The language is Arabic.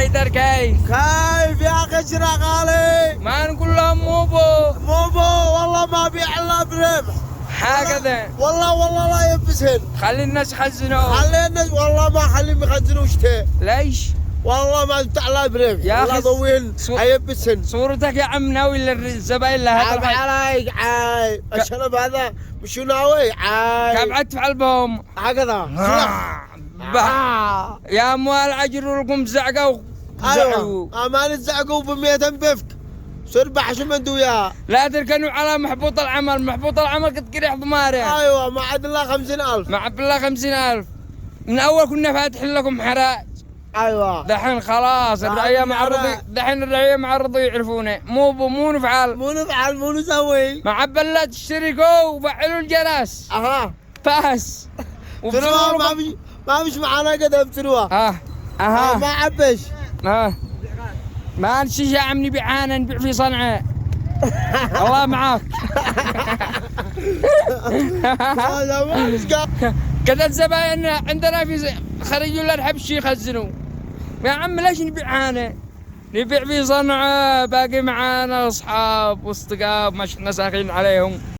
حيدر كيف؟ كيف يا اخي اشرح غالي؟ ما نقول لهم موبو والله ما بيع الا بربح. هكذا. والله لا ينفسهن. خلي الناس يخزنوا. خلي الناس والله ما خليهم يخزنوا شتاء. ليش؟ والله ما بتاع لا بربح. يا والله أخي ضوين هيبسهن. صورتك يا عم ناوي للزباين لهذا عيب عليك عيب. الشنب هذا مش ناوي عيب. كم ادفع لهم؟ هكذا. يا اموال عجلوا لكم زعقوا ايوه ما نتزعقوا ب100 بفك. سربح شو من دويا. لا تركنوا على محبوط العمل قد قريح ضماري. ايوه ما عاد الله 50,000. مع بالله 50,000. من اول كنا فاتحين لكم حراج. ايوه دحين خلاص الرعية معرضي، دحين الرعية معرضي يعرفونه. مو نفعل مو نسوي. مع بلات اشتركوا وفعلوا الجرس. اها بس تروى ما مش معانا قدم تروى. اها ما عبش. ما نشجع عم نبيعانا نبيع في صنعاء. الله معاك. كذا الزباين عندنا في خريجوا لنا الحبش يخزنوا. يا عم ليش نبيعانا؟ نبيع في صنعاء، باقي معانا اصحاب واصدقاء ما شفنا ساخين عليهم.